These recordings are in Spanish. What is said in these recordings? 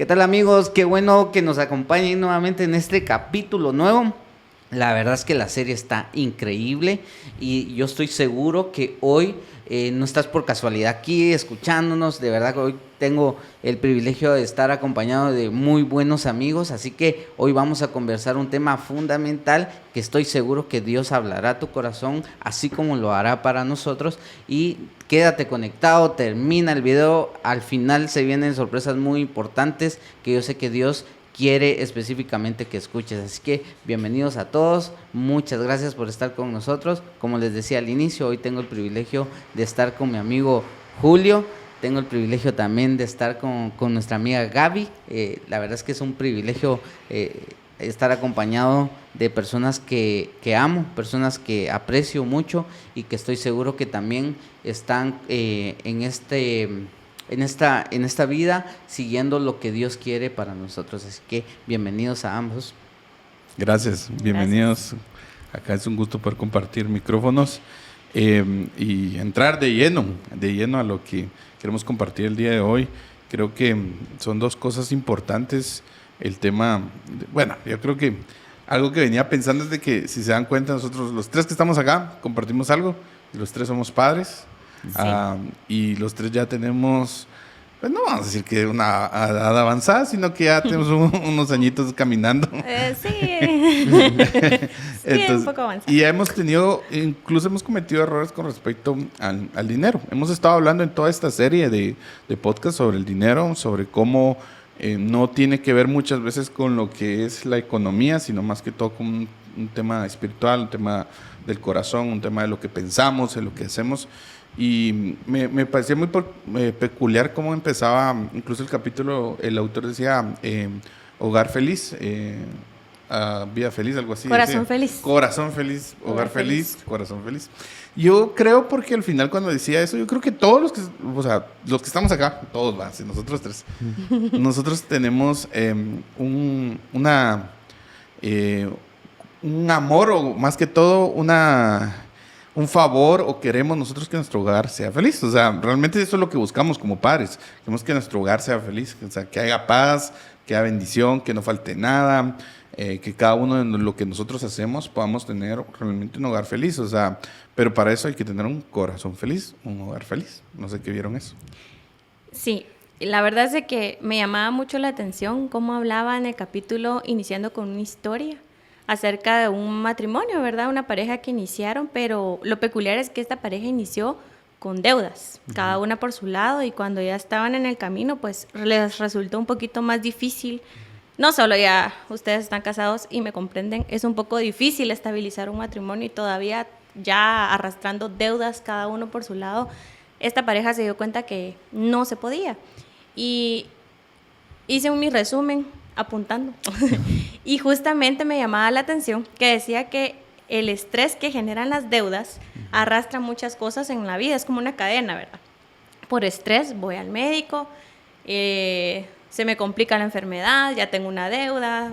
¿Qué tal, amigos? Qué bueno que nos acompañen nuevamente en este capítulo nuevo. La verdad es que la serie está increíble y yo estoy seguro que hoy no estás por casualidad aquí escuchándonos. De verdad que hoy tengo el privilegio de estar acompañado de muy buenos amigos, así que hoy vamos a conversar un tema fundamental que estoy seguro que Dios hablará a tu corazón, así como lo hará para nosotros. Y quédate conectado, termina el video, al final se vienen sorpresas muy importantes que yo sé que Dios quiere específicamente que escuches. Así que bienvenidos a todos, muchas gracias por estar con nosotros. Como les decía al inicio, hoy tengo el privilegio de estar con mi amigo Julio, tengo el privilegio también de estar con nuestra amiga Gaby. La verdad es que es un privilegio estar acompañado de personas que amo, personas que aprecio mucho y que estoy seguro que también están en esta vida siguiendo lo que Dios quiere para nosotros. Así que bienvenidos a ambos. Gracias, bienvenidos. Acá es un gusto poder compartir micrófonos y entrar de lleno a lo que queremos compartir el día de hoy. Creo que son dos cosas importantes. El tema, bueno, yo creo que algo que venía pensando es de que, si se dan cuenta, nosotros los tres que estamos acá compartimos algo, y los tres somos padres. Sí. Y los tres ya tenemos, pues no vamos a decir que una edad avanzada, sino que ya tenemos unos añitos caminando. Sí. Entonces, un poco avanzado. Y incluso hemos cometido errores con respecto al dinero. Hemos estado hablando en toda esta serie de podcasts sobre el dinero, sobre cómo no tiene que ver muchas veces con lo que es la economía, sino más que todo con un tema espiritual, un tema del corazón, un tema de lo que pensamos, de lo que hacemos. Y me parecía muy peculiar cómo empezaba, incluso el capítulo, el autor decía hogar feliz, vida feliz, algo así. Corazón decía. feliz. Corazón feliz, hogar feliz, corazón feliz. Yo creo, porque al final cuando decía eso, yo creo que todos los que estamos acá, todos van, si nosotros tres, nosotros tenemos un amor, o más que todo un favor, o queremos nosotros que nuestro hogar sea feliz. O sea, realmente eso es lo que buscamos como padres. Queremos que nuestro hogar sea feliz, o sea, que haya paz, que haya bendición, que no falte nada, que cada uno de lo que nosotros hacemos podamos tener realmente un hogar feliz. O sea, pero para eso hay que tener un corazón feliz, un hogar feliz. No sé qué vieron eso. Sí, la verdad es de que me llamaba mucho la atención cómo hablaba en el capítulo, iniciando con una historia acerca de un matrimonio, ¿verdad? Una pareja que iniciaron, pero lo peculiar es que esta pareja inició con deudas, cada una por su lado, y cuando ya estaban en el camino, pues les resultó un poquito más difícil. No solo ya ustedes están casados y me comprenden, es un poco difícil estabilizar un matrimonio y todavía ya arrastrando deudas cada uno por su lado, esta pareja se dio cuenta que no se podía. Y hice mi resumen apuntando y justamente me llamaba la atención que decía que el estrés que generan las deudas arrastra muchas cosas en la vida, es como una cadena, ¿verdad? Por estrés voy al médico, se me complica la enfermedad, ya tengo una deuda,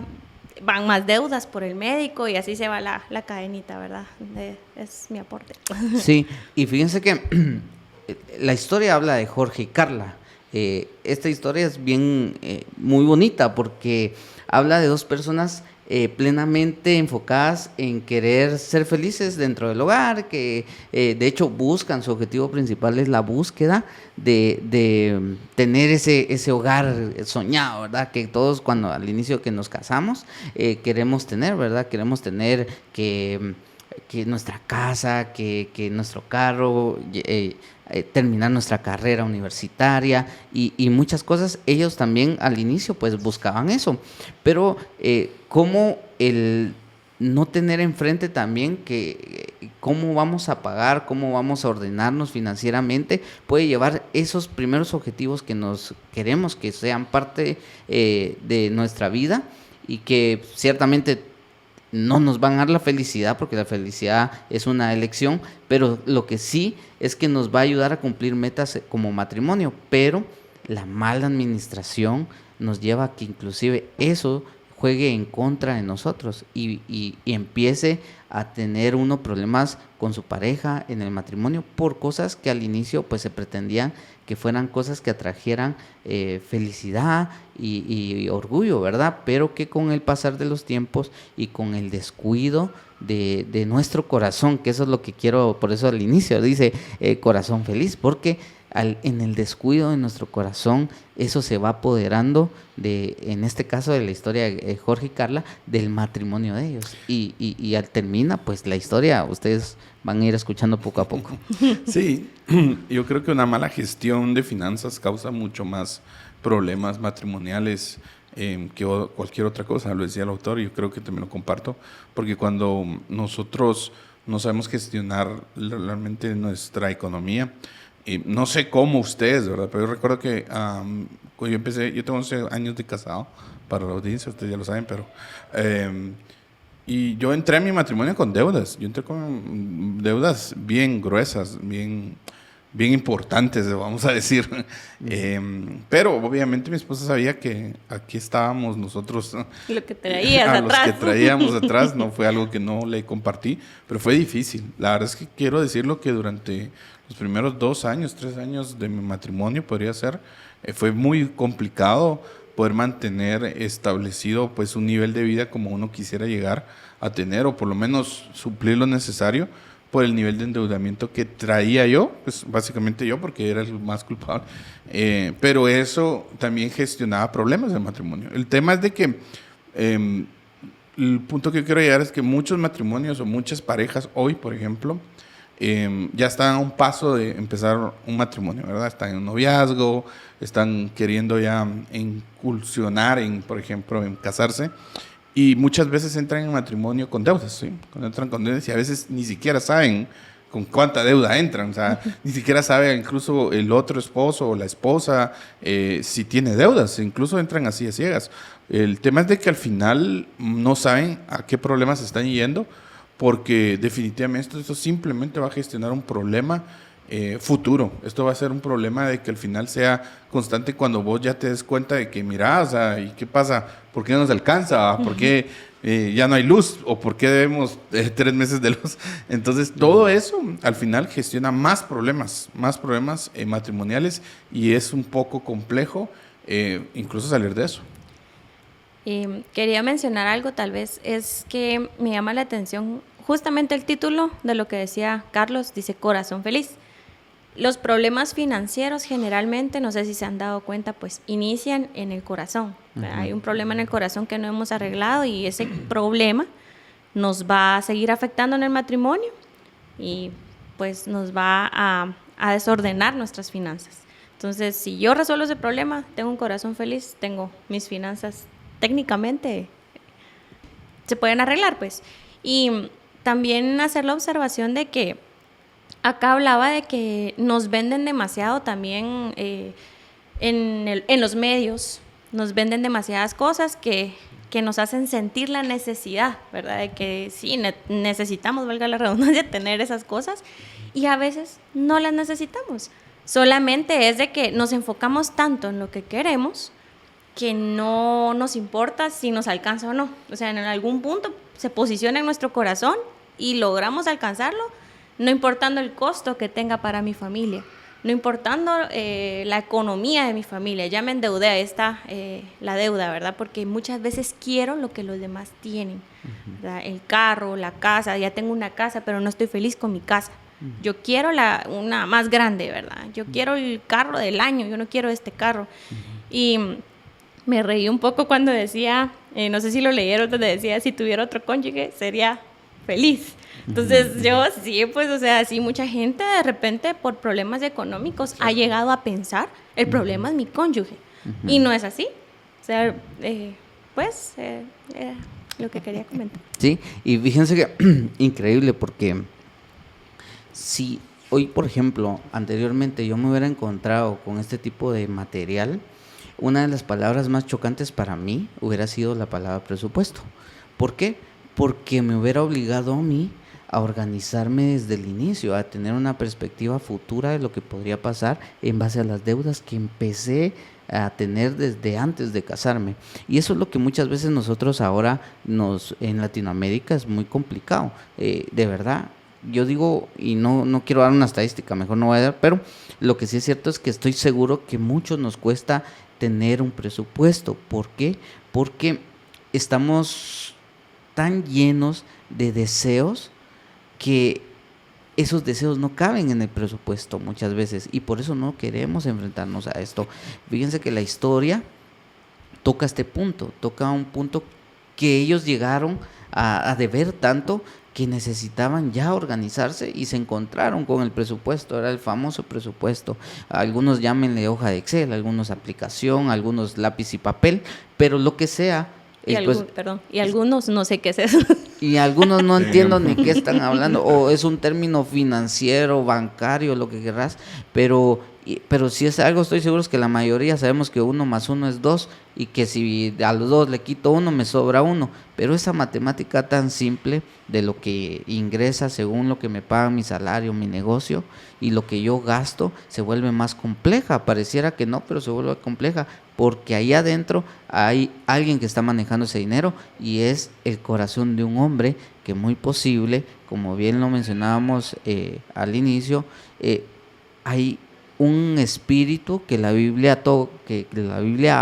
van más deudas por el médico y así se va la cadenita, ¿verdad? Es mi aporte. Sí, y fíjense que la historia habla de Jorge y Carla. Esta historia es muy bonita porque habla de dos personas plenamente enfocadas en querer ser felices dentro del hogar, que de hecho buscan, su objetivo principal es la búsqueda de tener ese hogar soñado, ¿verdad? Que todos cuando al inicio que nos casamos queremos tener, ¿verdad? Queremos tener que nuestra casa, que nuestro carro, terminar nuestra carrera universitaria y muchas cosas. Ellos también al inicio pues buscaban eso, pero cómo el no tener enfrente también que cómo vamos a pagar, cómo vamos a ordenarnos financieramente, puede llevar esos primeros objetivos que nos queremos que sean parte de nuestra vida y que ciertamente no nos van a dar la felicidad, porque la felicidad es una elección, pero lo que sí es que nos va a ayudar a cumplir metas como matrimonio, pero la mala administración nos lleva a que inclusive eso juegue en contra de nosotros y empiece a tener uno problemas con su pareja en el matrimonio por cosas que al inicio pues se pretendían que fueran cosas que atrajeran felicidad y orgullo, ¿verdad? Pero que con el pasar de los tiempos y con el descuido de nuestro corazón, que eso es lo que quiero, por eso al inicio dice corazón feliz, porque en el descuido de nuestro corazón, eso se va apoderando en este caso de la historia de Jorge y Carla, del matrimonio de ellos. Y al termina, pues la historia, ustedes van a ir escuchando poco a poco. Sí, yo creo que una mala gestión de finanzas causa mucho más problemas matrimoniales que cualquier otra cosa, lo decía el autor, y yo creo que también lo comparto, porque cuando nosotros no sabemos gestionar realmente nuestra economía, no sé cómo ustedes, ¿verdad? Pero yo recuerdo que cuando yo empecé, yo tengo 11 años de casado, para la audiencia, ustedes ya lo saben, pero... y yo entré a mi matrimonio con deudas. Yo entré con deudas bien gruesas, bien importantes, vamos a decir. Pero obviamente mi esposa sabía que aquí estábamos nosotros. Lo que traías atrás. Los que traíamos atrás, no fue algo que no le compartí, pero fue difícil. La verdad es que quiero decirlo que durante los primeros 2 años, 3 años de mi matrimonio, podría ser, fue muy complicado poder mantener establecido pues un nivel de vida como uno quisiera llegar a tener, o por lo menos suplir lo necesario por el nivel de endeudamiento que traía yo, pues básicamente yo, porque era el más culpable, pero eso también gestionaba problemas del matrimonio. El tema es de que el punto que quiero llegar es que muchos matrimonios o muchas parejas hoy, por ejemplo, ya están a un paso de empezar un matrimonio, ¿verdad? Están en un noviazgo, están queriendo ya incursionar en, por ejemplo, en casarse, y muchas veces entran en matrimonio con deudas, ¿sí? Entran con deudas y a veces ni siquiera saben con cuánta deuda entran, o sea, ni siquiera sabe incluso el otro esposo o la esposa si tiene deudas, incluso entran así a ciegas. El tema es de que al final no saben a qué problemas se están yendo, porque definitivamente esto simplemente va a gestionar un problema futuro. Esto va a ser un problema de que al final sea constante cuando vos ya te des cuenta de que, mira, o sea, ¿y qué pasa? ¿Por qué no nos alcanza? ¿Por qué ya no hay luz? ¿O por qué debemos 3 meses de luz? Entonces, todo eso al final gestiona más problemas matrimoniales, y es un poco complejo incluso salir de eso. Quería mencionar algo, tal vez, es que me llama la atención justamente el título de lo que decía Carlos, dice corazón feliz. Los problemas financieros generalmente, no sé si se han dado cuenta, pues inician en el corazón. Uh-huh. Hay un problema en el corazón que no hemos arreglado y ese problema nos va a seguir afectando en el matrimonio y pues nos va a desordenar nuestras finanzas. Entonces, si yo resuelvo ese problema, tengo un corazón feliz, tengo mis finanzas técnicamente se pueden arreglar, pues. Y también hacer la observación de que acá hablaba de que nos venden demasiado también en los medios, nos venden demasiadas cosas que nos hacen sentir la necesidad, ¿verdad? De que sí, necesitamos, valga la redundancia, tener esas cosas, y a veces no las necesitamos. Solamente es de que nos enfocamos tanto en lo que queremos que no nos importa si nos alcanza o no. O sea, en algún punto se posiciona en nuestro corazón y logramos alcanzarlo, no importando el costo que tenga para mi familia, no importando la economía de mi familia. Ya me endeudé, ahí está la deuda, ¿verdad? Porque muchas veces quiero lo que los demás tienen, ¿verdad? El carro, la casa, ya tengo una casa, pero no estoy feliz con mi casa. Yo quiero una más grande, ¿verdad? Yo quiero el carro del año, yo no quiero este carro. Y me reí un poco cuando decía, no sé si lo leyeron, donde decía, si tuviera otro cónyuge, sería feliz. Entonces yo sí, pues, o sea, sí, mucha gente de repente por problemas económicos ha llegado a pensar, el problema es mi cónyuge. Y no es así. O sea, pues, lo que quería comentar. Sí, y fíjense que increíble, porque si hoy, por ejemplo, anteriormente yo me hubiera encontrado con este tipo de material, una de las palabras más chocantes para mí hubiera sido la palabra presupuesto. ¿Por qué? Porque me hubiera obligado a mí a organizarme desde el inicio, a tener una perspectiva futura de lo que podría pasar en base a las deudas que empecé a tener desde antes de casarme. Y eso es lo que muchas veces nosotros ahora en Latinoamérica es muy complicado. De verdad, yo digo, y no quiero dar una estadística, mejor no voy a dar, pero lo que sí es cierto es que estoy seguro que muchos nos cuesta tener un presupuesto. ¿Por qué? Porque estamos tan llenos de deseos que esos deseos no caben en el presupuesto muchas veces, y por eso no queremos enfrentarnos a esto. Fíjense que la historia toca un punto que ellos llegaron a deber tanto que necesitaban ya organizarse y se encontraron con el presupuesto. Era el famoso presupuesto. Algunos llámenle hoja de Excel, algunos aplicación, algunos lápiz y papel, pero lo que sea. Y algunos no sé qué es eso. Y algunos no entiendo ni qué están hablando, o es un término financiero, bancario, lo que querrás, pero si es algo, estoy seguro es que la mayoría sabemos que 1 más 1 es 2, y que si a los 2 le quito 1 me sobra 1, pero esa matemática tan simple de lo que ingresa según lo que me paga mi salario, mi negocio, y lo que yo gasto, se vuelve más compleja. Pareciera que no, pero se vuelve compleja, porque ahí adentro hay alguien que está manejando ese dinero, y es el corazón de un hombre que muy posible, como bien lo mencionábamos al inicio, hay un espíritu que la Biblia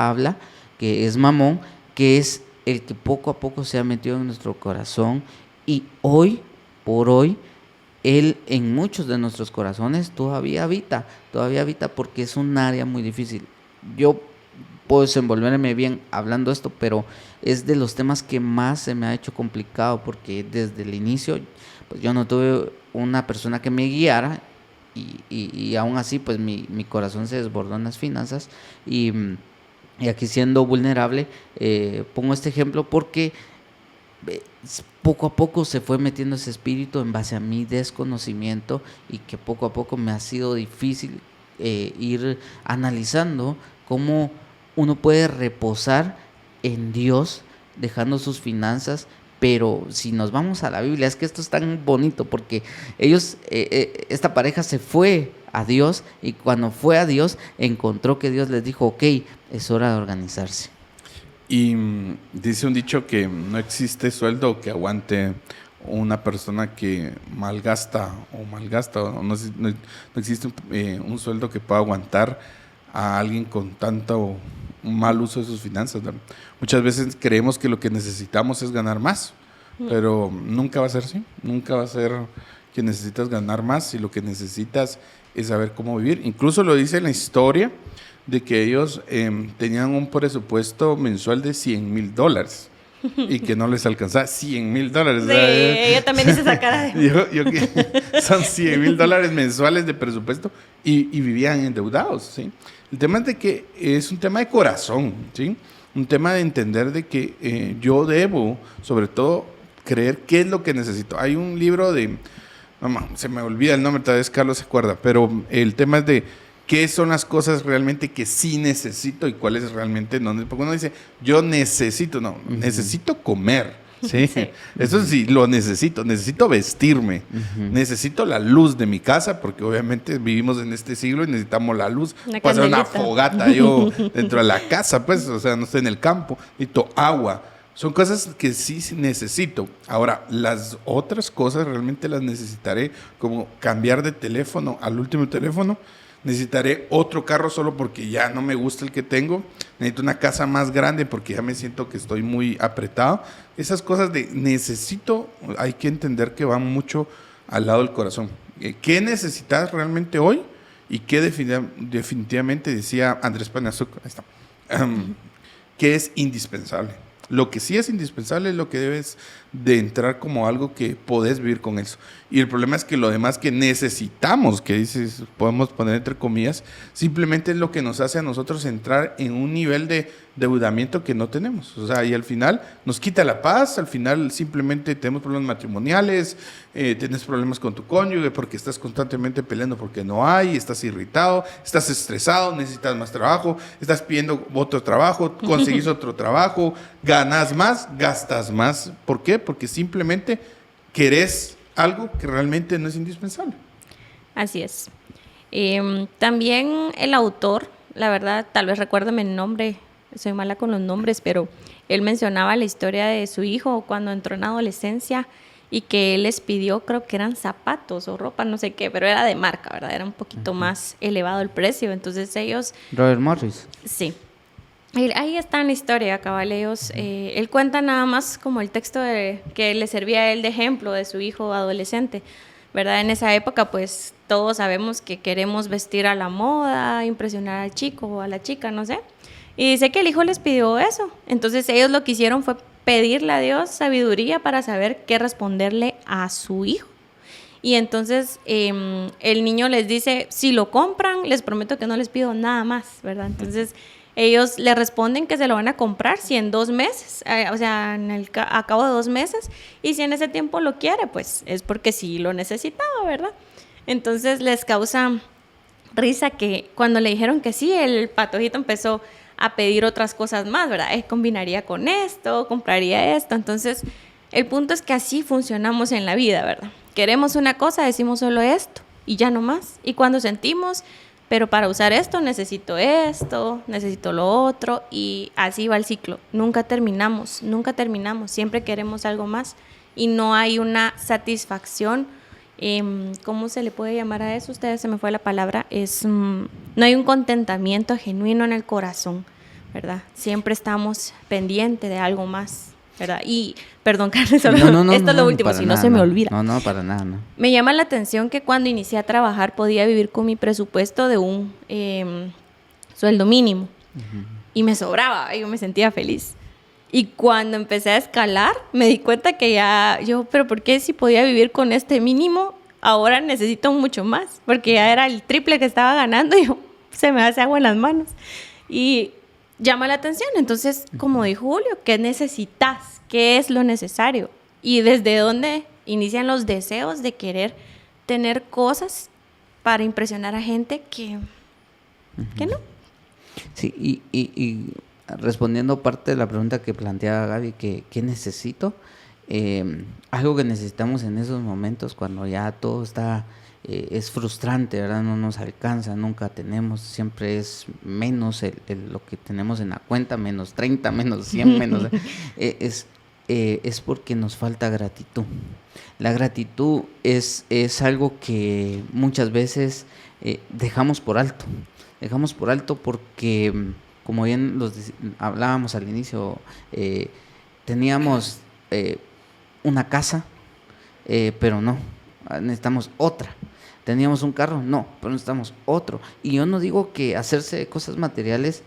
habla, que es Mamón, que es el que poco a poco se ha metido en nuestro corazón, y hoy por hoy él en muchos de nuestros corazones todavía habita porque es un área muy difícil. Yo puedo desenvolverme bien hablando esto, pero es de los temas que más se me ha hecho complicado, porque desde el inicio pues yo no tuve una persona que me guiara, y aún así pues mi corazón se desbordó en las finanzas, y aquí siendo vulnerable pongo este ejemplo porque poco a poco se fue metiendo ese espíritu en base a mi desconocimiento, y que poco a poco me ha sido difícil ir analizando cómo uno puede reposar en Dios dejando sus finanzas. Pero si nos vamos a la Biblia, es que esto es tan bonito, porque ellos, esta pareja se fue a Dios, y cuando fue a Dios encontró que Dios les dijo, ok, es hora de organizarse. Y dice un dicho que no existe sueldo que aguante una persona que malgasta, o no existe un sueldo que pueda aguantar a alguien con tanto mal uso de sus finanzas, ¿verdad? Muchas veces creemos que lo que necesitamos es ganar más, pero nunca va a ser así. Nunca va a ser que necesitas ganar más, si lo que necesitas es saber cómo vivir. Incluso lo dice en la historia de que ellos tenían un presupuesto mensual de $100,000 y que no les alcanzaba $100,000. Sí, yo también hice esa cara de... Son $100,000 mensuales de presupuesto, y vivían endeudados, ¿sí? El tema es de que es un tema de corazón, ¿sí? Un tema de entender de que yo debo, sobre todo, creer qué es lo que necesito. Hay un libro de... se me olvida el nombre, tal vez Carlos se acuerda, pero el tema es de qué son las cosas realmente que sí necesito y cuáles realmente no. Porque uno dice, yo necesito, necesito comer. ¿Sí? Sí. Eso sí, lo necesito vestirme, necesito la luz de mi casa, porque obviamente vivimos en este siglo y necesitamos la luz. Puedo hacer una fogata yo dentro de la casa, pues, o sea, no estoy en el campo, necesito agua. Son cosas que sí necesito. Ahora, las otras cosas realmente las necesitaré, como cambiar de teléfono al último teléfono. Necesitaré otro carro solo porque ya no me gusta el que tengo. Necesito una casa más grande porque ya me siento que estoy muy apretado. Esas cosas de necesito, hay que entender que van mucho al lado del corazón. ¿Qué necesitas realmente hoy? Y qué definitivamente decía Andrés Paniazuk, ahí está, ¿qué es indispensable? Lo que sí es indispensable es lo que debes de entrar como algo que podés vivir con eso. Y el problema es que lo demás que necesitamos, que dices, podemos poner entre comillas, simplemente es lo que nos hace a nosotros entrar en un nivel de endeudamiento que no tenemos. O sea, y al final nos quita la paz, al final simplemente tenemos problemas matrimoniales, tienes problemas con tu cónyuge porque estás constantemente peleando porque no hay, estás irritado, estás estresado, necesitas más trabajo, estás pidiendo otro trabajo, conseguís otro trabajo, ganas más, gastas más. ¿Por qué? Porque simplemente querés algo que realmente no es indispensable. Así es. También el autor la verdad, tal vez recuérdame el nombre, soy mala con los nombres, pero él mencionaba la historia de su hijo cuando entró en adolescencia y que él les pidió, creo que eran zapatos o ropa, no sé qué, pero era de marca, ¿verdad? Era un poquito más elevado el precio, entonces ellos... Robert Morris. Sí. Ahí está en la historia, cabal, ellos, él cuenta nada más como el texto que le servía a él de ejemplo de su hijo adolescente, ¿verdad? En esa época, pues, todos sabemos que queremos vestir a la moda, impresionar al chico o a la chica, no sé. Y dice que el hijo les pidió eso. Entonces, ellos lo que hicieron fue pedirle a Dios sabiduría para saber qué responderle a su hijo. Y entonces, el niño les dice, si lo compran, les prometo que no les pido nada más, ¿verdad? Entonces, ellos le responden que se lo van a comprar si en 2 meses, o sea, a cabo de 2 meses, y si en ese tiempo lo quiere, pues es porque sí lo necesitaba, ¿verdad? Entonces les causa risa que cuando le dijeron que sí, el patojito empezó a pedir otras cosas más, ¿verdad? Combinaría con esto, compraría esto. Entonces, el punto es que así funcionamos en la vida, ¿verdad? Queremos una cosa, decimos solo esto y ya no más. Y cuando sentimos... pero para usar esto necesito lo otro, y así va el ciclo. Nunca terminamos, siempre queremos algo más y no hay una satisfacción. ¿Cómo se le puede llamar a eso? Ustedes, se me fue la palabra. No hay un contentamiento genuino en el corazón, ¿verdad? Siempre estamos pendientes de algo más, ¿verdad? Y, perdón, Carlos, solo esto es lo último, si no se me olvida. No, para nada, no. Me llama la atención que cuando inicié a trabajar podía vivir con mi presupuesto de un sueldo mínimo. Uh-huh. Y me sobraba, yo me sentía feliz. Y cuando empecé a escalar, me di cuenta que pero ¿por qué si podía vivir con este mínimo, ahora necesito mucho más? Porque ya era el triple que estaba ganando y se me hace agua en las manos. Y llama la atención. Entonces, como dijo Julio, ¿qué necesitas? ¿Qué es lo necesario? Y desde dónde inician los deseos de querer tener cosas para impresionar a gente que no. Sí, y respondiendo parte de la pregunta que planteaba Gaby, ¿qué necesito? Algo que necesitamos en esos momentos cuando ya todo está... es frustrante, ¿verdad? No nos alcanza, nunca tenemos, siempre es menos lo que tenemos en la cuenta, menos 30, menos 100, menos... es porque nos falta gratitud. La gratitud es algo que muchas veces dejamos por alto. Dejamos por alto porque, como bien hablábamos al inicio, teníamos una casa, pero no, necesitamos otra. ¿Teníamos un carro? No, pero necesitamos otro. Y yo no digo que hacerse cosas materiales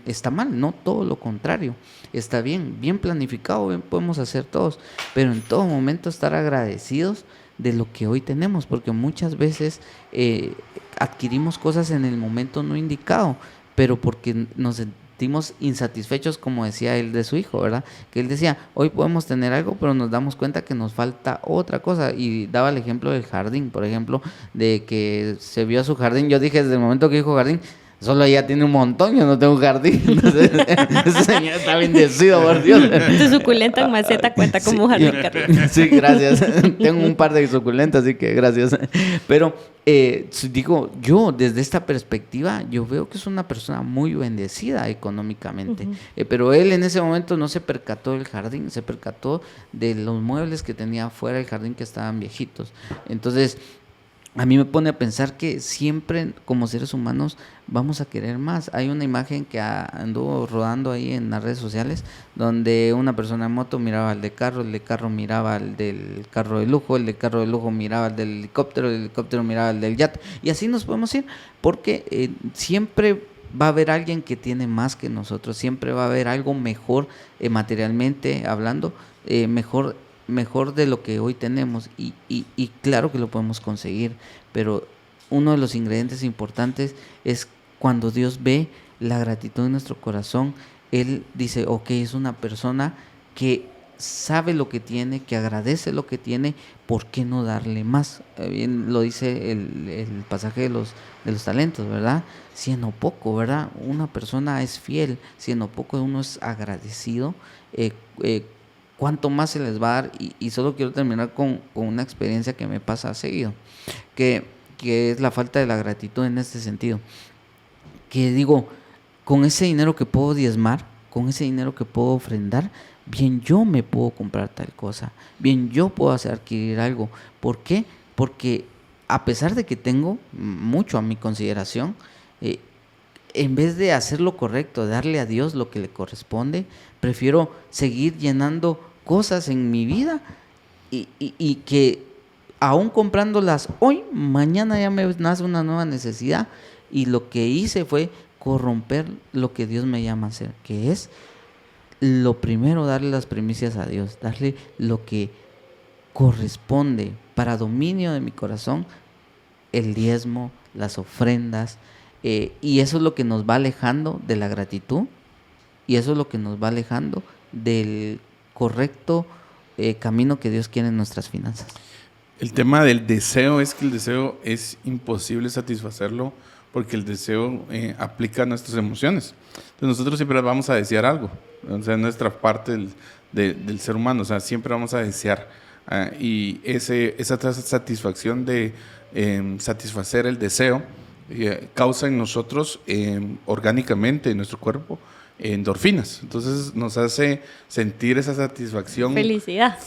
está mal, no, todo lo contrario. Está bien planificado, bien podemos hacer todos, pero en todo momento estar agradecidos de lo que hoy tenemos, porque muchas veces adquirimos cosas en el momento no indicado, pero porque nos sentimos insatisfechos, como decía él de su hijo, ¿verdad? Que él decía, hoy podemos tener algo, pero nos damos cuenta que nos falta otra cosa, y daba el ejemplo del jardín, por ejemplo, de que se vio su jardín. Yo dije, desde el momento que dijo jardín, solo ella tiene un montón, yo no tengo un jardín. Entonces, ese señor está bendecido, por Dios. Tu suculenta en maceta cuenta como un jardín, Carlos. Sí, gracias. Tengo un par de suculentas, así que gracias. Pero digo, yo desde esta perspectiva, yo veo que es una persona muy bendecida económicamente. Uh-huh. Pero él en ese momento no se percató del jardín, se percató de los muebles que tenía fuera del jardín que estaban viejitos. Entonces, a mí me pone a pensar que siempre como seres humanos vamos a querer más. Hay una imagen que anduvo rodando ahí en las redes sociales donde una persona en moto miraba al de carro, el de carro miraba al del carro de lujo, el de carro de lujo miraba al del helicóptero, el helicóptero miraba al del yate, y así nos podemos ir, porque siempre va a haber alguien que tiene más que nosotros, siempre va a haber algo mejor materialmente hablando, mejor de lo que hoy tenemos, y claro que lo podemos conseguir, pero uno de los ingredientes importantes es cuando Dios ve la gratitud en nuestro corazón. Él dice, ok, es una persona que sabe lo que tiene, que agradece lo que tiene, ¿por qué no darle más? Bien lo dice el pasaje de los talentos, ¿verdad? Si en lo poco, ¿verdad? Una persona es fiel, si en lo poco uno es agradecido, ¿cuánto más se les va a dar? Y solo quiero terminar con una experiencia que me pasa seguido, que es la falta de la gratitud en este sentido. que digo, con ese dinero que puedo diezmar, con ese dinero que puedo ofrendar, bien yo me puedo comprar tal cosa, bien yo puedo hacer adquirir algo. ¿Por qué? Porque a pesar de que tengo mucho a mi consideración, en vez de hacer lo correcto, darle a Dios lo que le corresponde, prefiero seguir llenando cosas en mi vida y que aún comprándolas hoy, mañana ya me nace una nueva necesidad, y lo que hice fue corromper lo que Dios me llama a hacer, que es lo primero, darle las primicias a Dios, darle lo que corresponde para dominio de mi corazón, el diezmo, las ofrendas, y eso es lo que nos va alejando de la gratitud, y eso es lo que nos va alejando del correcto camino que Dios quiere en nuestras finanzas. El tema del deseo es que el deseo es imposible satisfacerlo, porque el deseo aplica a nuestras emociones. Entonces nosotros siempre vamos a desear algo, o sea, nuestra parte del ser humano, o sea, siempre vamos a desear. Y esa satisfacción de satisfacer el deseo causa en nosotros orgánicamente, en nuestro cuerpo, endorfinas. Entonces nos hace sentir esa satisfacción. Felicidad,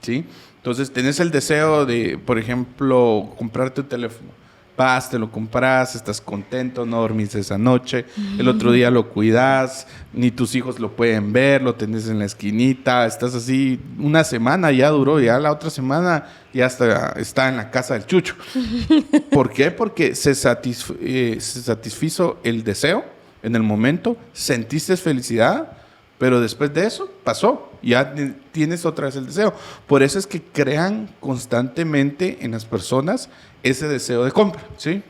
¿sí? Entonces tenés el deseo de, por ejemplo, comprarte un teléfono. Vas, te lo compras, estás contento, no dormís esa noche, el otro día lo cuidas, ni tus hijos lo pueden ver, lo tenés en la esquinita, estás así, una semana ya duró, ya la otra semana ya está en la casa del chucho. ¿Por qué? Porque se satisfizo el deseo en el momento, sentiste felicidad, pero después de eso pasó, ya tienes otra vez el deseo. Por eso es que crean constantemente en las personas ese deseo de compra, ¿sí?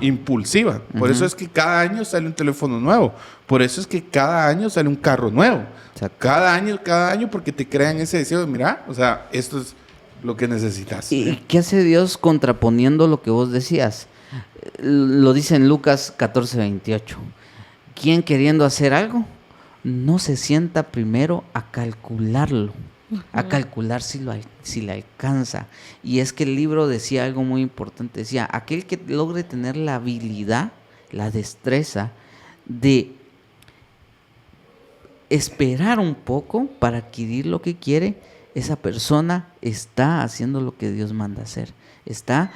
Impulsiva. Por eso es que cada año sale un teléfono nuevo. Por eso es que cada año sale un carro nuevo. Exacto. Cada año, porque te crean ese deseo de, mira, o sea, esto es lo que necesitas. ¿Y qué hace Dios contraponiendo lo que vos decías? Lo dice en Lucas 14:28. ¿Quién queriendo hacer algo no se sienta primero a calcularlo? A calcular si le alcanza? Y es que el libro decía algo muy importante. Decía, aquel que logre tener la habilidad, la destreza de esperar un poco para adquirir lo que quiere, esa persona está haciendo lo que Dios manda hacer. Está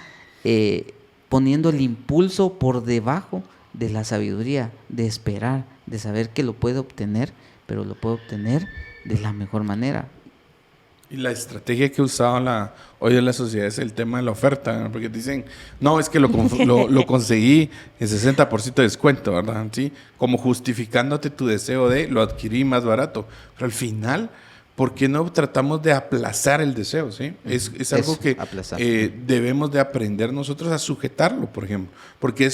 poniendo el impulso por debajo de la sabiduría, de esperar, de saber que lo puede obtener, pero lo puede obtener de la mejor manera. Y la estrategia que usaba hoy en la sociedad es el tema de la oferta, ¿no? Porque dicen, no, es que lo conseguí en 60% de descuento, ¿verdad? ¿Sí? Como justificándote tu deseo de lo adquirí más barato. Pero al final, ¿por qué no tratamos de aplazar el deseo? ¿Sí? Es algo que debemos de aprender nosotros a sujetarlo, por ejemplo. Porque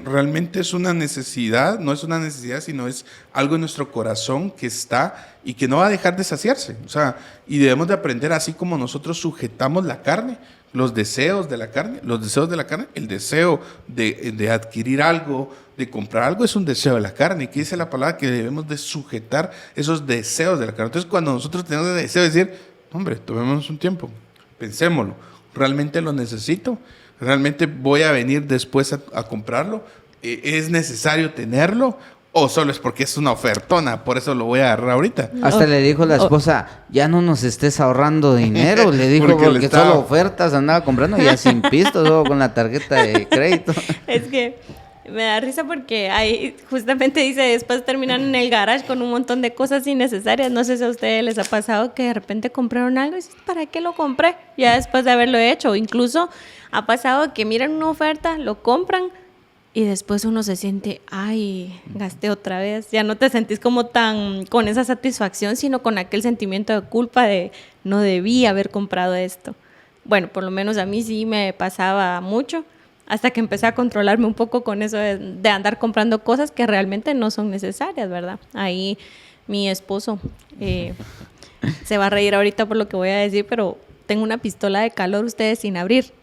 realmente es una necesidad, no es una necesidad, sino es algo en nuestro corazón que está y que no va a dejar de saciarse. O sea, y debemos de aprender, así como nosotros sujetamos la carne, los deseos de la carne, el deseo de adquirir algo, de comprar algo, es un deseo de la carne. Y que dice la palabra que debemos de sujetar esos deseos de la carne. Entonces, cuando nosotros tenemos el deseo de decir, hombre, tomémonos un tiempo, pensémoslo, ¿realmente lo necesito? ¿Realmente voy a venir después a comprarlo? ¿Es necesario tenerlo? ¿O solo es porque es una ofertona, por eso lo voy a agarrar ahorita? Hasta le dijo la esposa, ya no nos estés ahorrando dinero. Le dijo, porque solo ofertas andaba comprando, ya sin pisto, solo con la tarjeta de crédito. Es que me da risa porque ahí justamente dice, después terminan en el garage con un montón de cosas innecesarias. No sé si a ustedes les ha pasado que de repente compraron algo y dicen, ¿para qué lo compré? Ya después de haberlo hecho. O incluso ha pasado que miran una oferta, lo compran, y después uno se siente, ay, gasté otra vez. Ya no te sentís como tan con esa satisfacción, sino con aquel sentimiento de culpa de no debí haber comprado esto. Bueno, por lo menos a mí sí me pasaba mucho, hasta que empecé a controlarme un poco con eso de andar comprando cosas que realmente no son necesarias, ¿verdad? Ahí mi esposo se va a reír ahorita por lo que voy a decir, pero tengo una pistola de calor, ustedes, sin abrir.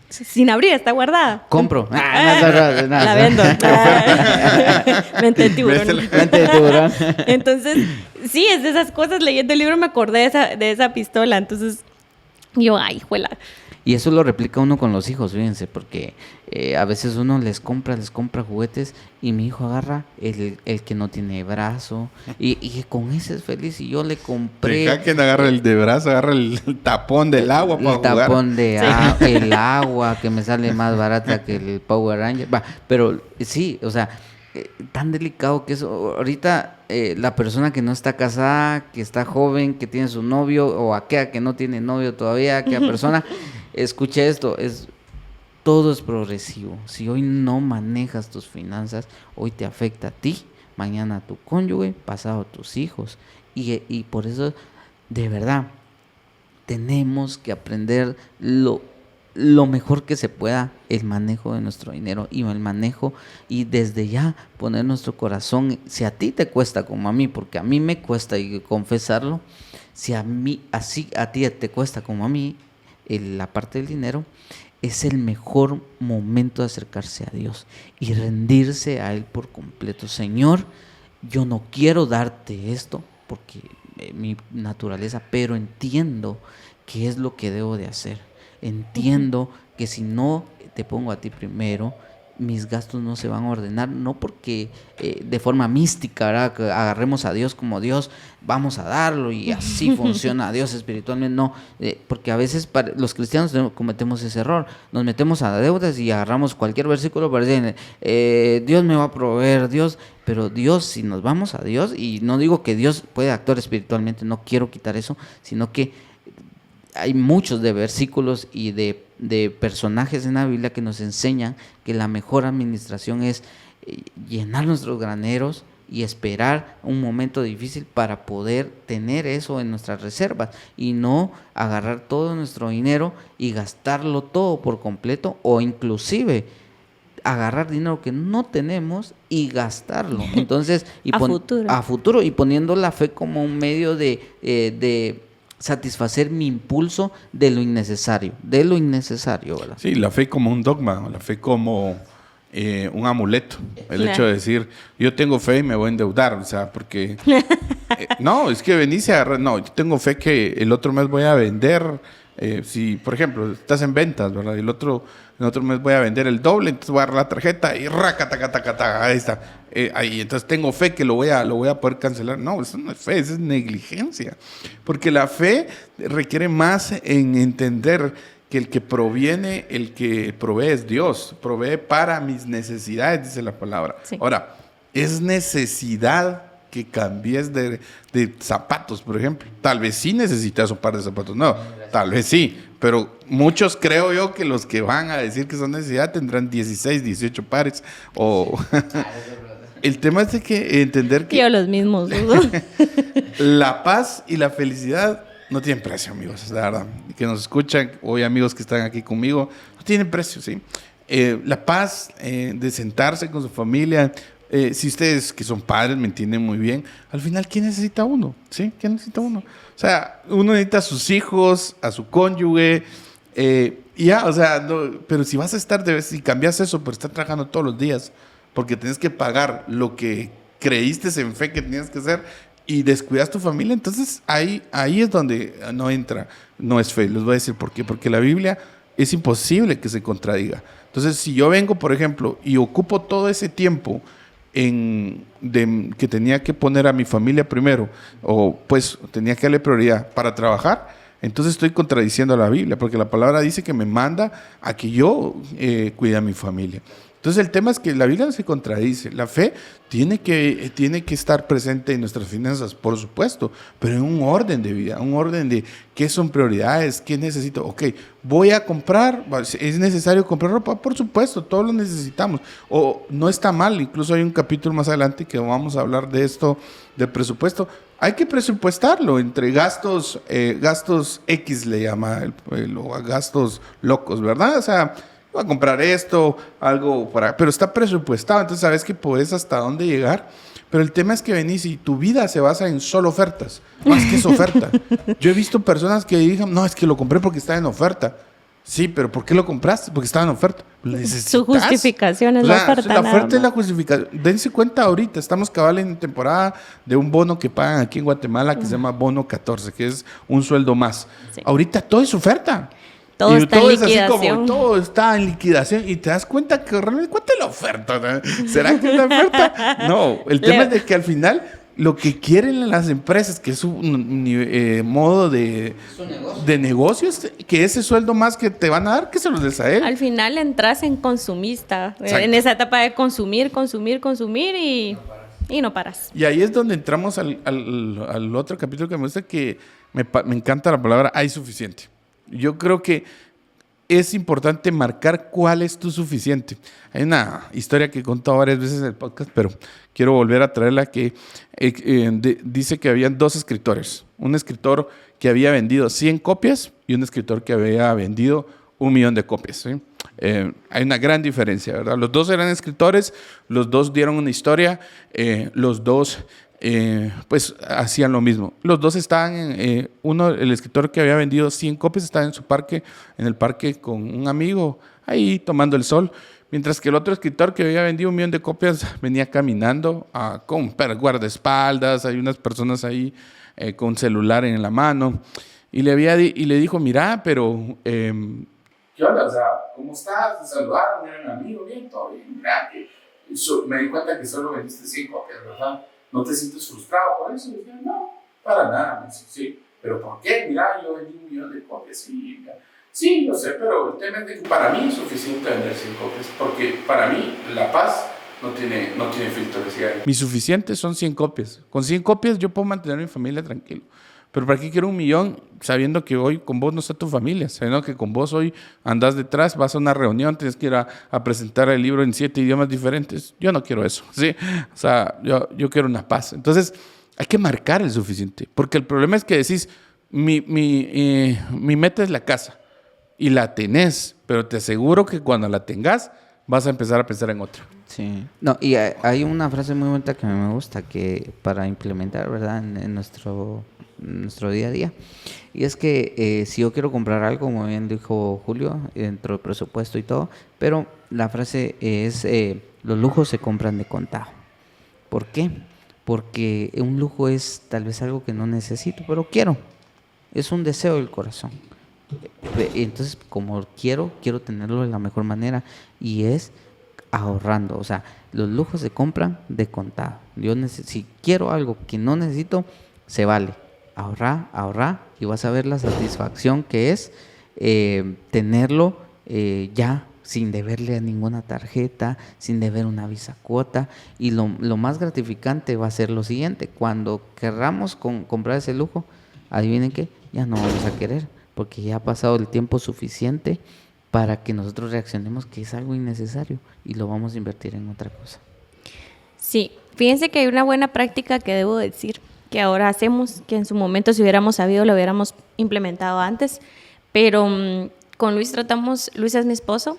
Sin abrir, está guardada. Compro. La vendo. Mente de tiburón. Entonces, sí, es de esas cosas. Leyendo el libro me acordé de esa pistola. Entonces, yo, ay, juela. Y eso lo replica uno con los hijos, fíjense, porque a veces uno les compra juguetes y mi hijo agarra el que no tiene brazo y con ese es feliz y yo le compré... Deja que no agarra el de brazo, agarra el tapón del agua para jugar. El tapón de el agua que me sale más barata que el Power Ranger. Pero sí, o sea, tan delicado que eso. Ahorita la persona que no está casada, que está joven, que tiene su novio o aquella que no tiene novio todavía, aquella persona... Escucha esto, todo es progresivo. Si hoy no manejas tus finanzas, hoy te afecta a ti, mañana a tu cónyuge, pasado a tus hijos. Y por eso, de verdad, tenemos que aprender lo mejor que se pueda el manejo de nuestro dinero y el manejo y desde ya poner nuestro corazón. Si a ti te cuesta como a mí, porque a mí me cuesta y confesarlo, si a ti te cuesta como a mí, la parte del dinero, es el mejor momento de acercarse a Dios y rendirse a Él por completo. Señor, yo no quiero darte esto porque mi naturaleza, pero entiendo qué es lo que debo de hacer. Entiendo que si no te pongo a ti primero, mis gastos no se van a ordenar, no porque de forma mística, ¿verdad?, que agarremos a Dios como Dios, vamos a darlo y así funciona Dios espiritualmente, no, porque a veces los cristianos cometemos ese error, nos metemos a deudas y agarramos cualquier versículo para decir, Dios me va a proveer, Dios, pero Dios, si nos vamos a Dios, y no digo que Dios puede actuar espiritualmente, no quiero quitar eso, sino que hay muchos de versículos y de personajes en la Biblia que nos enseñan que la mejor administración es llenar nuestros graneros y esperar un momento difícil para poder tener eso en nuestras reservas y no agarrar todo nuestro dinero y gastarlo todo por completo o inclusive agarrar dinero que no tenemos y gastarlo. Entonces, a futuro y poniendo la fe como un medio de satisfacer mi impulso de lo innecesario, ¿verdad? Sí, la fe como un dogma, la fe como un amuleto. El hecho de decir, yo tengo fe y me voy a endeudar, o sea, porque... no, es que venís a agarrar, no, yo tengo fe que el otro mes voy a vender, si, por ejemplo, estás en ventas, ¿verdad? Y el otro mes voy a vender el doble, entonces voy a agarrar la tarjeta y ahí está. Ahí, entonces tengo fe que lo voy a poder cancelar. No, eso no es fe, eso es negligencia. Porque la fe requiere más en entender que el que proviene, el que provee es Dios. Provee para mis necesidades, dice la palabra. Sí. Ahora, es necesidad que cambies de zapatos, por ejemplo. Tal vez sí necesitas un par de zapatos. No, tal vez sí. Pero muchos creo yo que los que van a decir que son necesidad tendrán 16, 18 pares. O... El tema es de que entender que... Yo los mismos. La paz y la felicidad no tienen precio, amigos. La verdad. Que nos escuchan, hoy amigos que están aquí conmigo, no tienen precio, ¿sí? La paz de sentarse con su familia... si ustedes que son padres me entienden muy bien, al final, ¿quién necesita uno? ¿Sí? ¿Quién necesita uno? O sea, uno necesita a sus hijos, a su cónyuge, y ya, o sea, no, pero si vas a estar, si cambias eso por estar trabajando todos los días, porque tienes que pagar lo que creíste en fe que tenías que hacer y descuidas tu familia, entonces ahí es donde no entra, no es fe. Les voy a decir por qué, porque la Biblia es imposible que se contradiga. Entonces, si yo vengo, por ejemplo, y ocupo todo ese tiempo que tenía que poner a mi familia primero, o pues tenía que darle prioridad para trabajar, entonces estoy contradiciendo a la Biblia, porque la palabra dice que me manda a que yo cuide a mi familia. Entonces el tema es que la Biblia no se contradice. La fe tiene que estar presente en nuestras finanzas, por supuesto, pero en un orden de vida, un orden de qué son prioridades, qué necesito. Ok, voy a comprar, ¿es necesario comprar ropa? Por supuesto, todos lo necesitamos. O no está mal, incluso hay un capítulo más adelante que vamos a hablar de esto, del presupuesto. Hay que presupuestarlo entre gastos X le llama, gastos locos, ¿verdad? O sea, voy a comprar esto, algo pero está presupuestado, entonces sabes que puedes hasta dónde llegar. Pero el tema es que venís y tu vida se basa en solo ofertas, más que es oferta. Yo he visto personas que digan, no, es que lo compré porque está en oferta. Sí, pero ¿por qué lo compraste? Porque estaba en oferta. Su justificación es la oferta. La oferta es la justificación. Dense cuenta ahorita, estamos cabal en temporada de un bono que pagan aquí en Guatemala que se llama bono 14, que es un sueldo más. Sí. Ahorita todo es oferta. Todo está en es así como, liquidación. todo está en liquidación y te das cuenta que realmente, ¿cuánto es la oferta? ¿No? ¿Será que es la oferta? No, el tema es de que al final lo que quieren las empresas, que es un modo de negocios, que ese sueldo más que te van a dar, que se los des a él. Al final entras en consumista, Exacto. en esa etapa de consumir y no paras. Y ahí es donde entramos al otro capítulo que me gusta, que me encanta la palabra hay suficiente. Yo creo que es importante marcar cuál es tu suficiente. Hay una historia que he contado varias veces en el podcast, pero quiero volver a traerla, que dice que habían dos escritores. Un escritor que había vendido 100 copias y un escritor que había vendido 1,000,000 de copias, ¿sí? Hay una gran diferencia, ¿verdad? Los dos eran escritores, los dos dieron una historia, los dos pues hacían lo mismo. Los dos estaban el escritor que había vendido 100 copias estaba en el parque con un amigo, ahí tomando el sol, mientras que el otro escritor que había vendido 1,000,000 de copias venía caminando con guardaespaldas, hay unas personas ahí con celular en la mano, y le dijo, mira, pero ¿qué onda? O sea, ¿cómo estás? Te saludaron, era un amigo, bien, todo bien. Mira, me di cuenta que solo vendiste 100 copias, ¿verdad? ¿No te sientes frustrado por eso? Y dije, no, para nada. Me dice, sí, ¿pero por qué? Mira, yo vendí 1,000,000 de copias. Sí, yo sé, pero el tema es que para mí es suficiente vender 100 copias, porque para mí La Paz no tiene filtro. Decía, mi suficiente son 100 copias. Con 100 copias yo puedo mantener a mi familia tranquilo. Pero ¿para qué quiero 1,000,000 sabiendo que hoy con vos no está tu familia? Sabiendo que con vos hoy andás detrás, vas a una reunión, tienes que ir a presentar el libro en 7 idiomas diferentes. Yo no quiero eso, ¿sí? O sea, yo quiero una paz. Entonces, hay que marcar el suficiente. Porque el problema es que decís, mi meta es la casa. Y la tenés, pero te aseguro que cuando la tengas, vas a empezar a pensar en otra. Sí. No, y hay una frase muy bonita que me gusta, que para implementar, ¿verdad? En nuestro día a día. Y es que si yo quiero comprar algo, como bien dijo Julio, dentro del presupuesto y todo, pero la frase es, los lujos se compran de contado. ¿Por qué? Porque un lujo es tal vez algo que no necesito, pero quiero. Es un deseo del corazón. Entonces, como quiero tenerlo de la mejor manera, y es ahorrando. O sea, los lujos se compran de contado. Si quiero algo que no necesito, se vale. Ahorrar, y vas a ver la satisfacción que es tenerlo ya sin deberle a ninguna tarjeta, sin deber una Visa cuota. Y lo más gratificante va a ser lo siguiente: cuando querramos comprar ese lujo, adivinen qué, ya no vamos a querer, porque ya ha pasado el tiempo suficiente para que nosotros reaccionemos que es algo innecesario y lo vamos a invertir en otra cosa. Sí, fíjense que hay una buena práctica que debo decir, que ahora hacemos, que en su momento si hubiéramos sabido lo hubiéramos implementado antes, pero con Luis es mi esposo,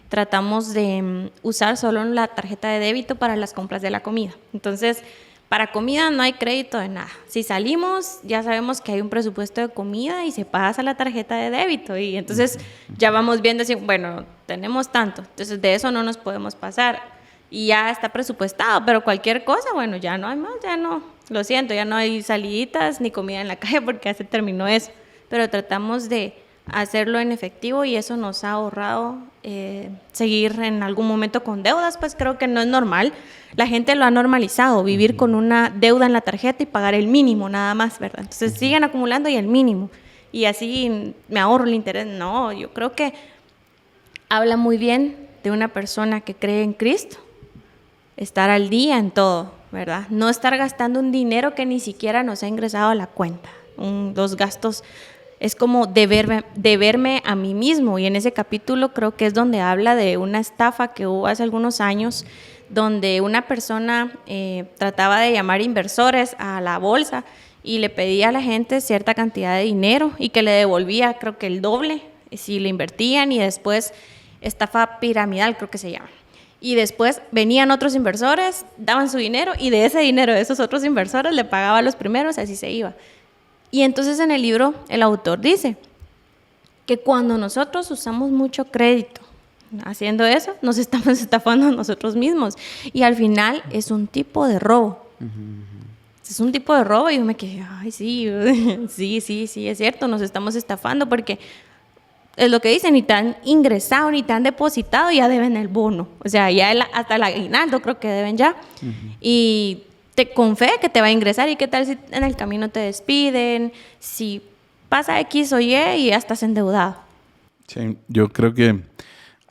tratamos de usar solo la tarjeta de débito para las compras de la comida. Entonces, para comida no hay crédito de nada. Si salimos, ya sabemos que hay un presupuesto de comida y se pasa la tarjeta de débito. Y entonces ya vamos viendo, así, bueno, tenemos tanto, entonces de eso no nos podemos pasar. Y ya está presupuestado, pero cualquier cosa, bueno, ya no hay más, ya no, lo siento, ya no hay saliditas ni comida en la calle porque ya se terminó eso. Pero tratamos de hacerlo en efectivo y eso nos ha ahorrado seguir en algún momento con deudas, pues creo que no es normal. La gente lo ha normalizado, vivir con una deuda en la tarjeta y pagar el mínimo nada más, ¿verdad? Entonces siguen acumulando y el mínimo. Y así me ahorro el interés. No, yo creo que habla muy bien de una persona que cree en Cristo. Estar al día en todo, ¿verdad? No estar gastando un dinero que ni siquiera nos ha ingresado a la cuenta. Los gastos es como deberme a mí mismo. Y en ese capítulo creo que es donde habla de una estafa que hubo hace algunos años, donde una persona trataba de llamar inversores a la bolsa y le pedía a la gente cierta cantidad de dinero y que le devolvía, creo que el doble, si le invertían, y después estafa piramidal, creo que se llama. Y después venían otros inversores, daban su dinero y de ese dinero de esos otros inversores le pagaba a los primeros, así se iba. Y entonces en el libro el autor dice que cuando nosotros usamos mucho crédito haciendo eso, nos estamos estafando a nosotros mismos. Y al final es un tipo de robo. Es un tipo de robo y yo me quedé, ay, sí, sí, es cierto, nos estamos estafando porque es lo que dicen, ni te han ingresado, ni te han depositado, ya deben el bono. O sea, ya hasta el aguinaldo creo que deben ya. Y con fe que te va a ingresar. ¿Y qué tal si en el camino te despiden? Si pasa X o Y y ya estás endeudado. Sí, yo creo que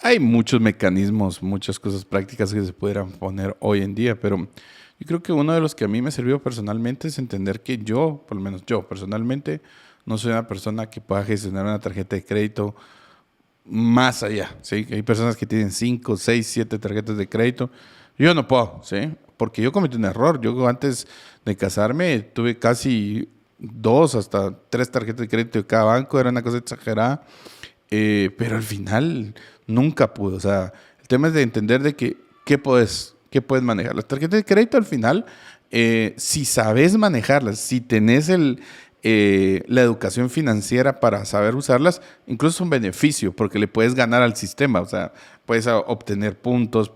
hay muchos mecanismos, muchas cosas prácticas que se pudieran poner hoy en día, pero yo creo que uno de los que a mí me sirvió personalmente es entender que yo, por lo menos yo personalmente, no soy una persona que pueda gestionar una tarjeta de crédito más allá, ¿sí? Hay personas que tienen 5, 6, 7 tarjetas de crédito. Yo no puedo, ¿sí? Porque yo cometí un error. Yo antes de casarme tuve casi 2 hasta 3 tarjetas de crédito de cada banco. Era una cosa exagerada. Pero al final nunca pude. O sea, el tema es de entender de que qué puedes manejar. Las tarjetas de crédito al final, si sabes manejarlas, si tenés la educación financiera para saber usarlas, incluso es un beneficio porque le puedes ganar al sistema, o sea, puedes obtener puntos,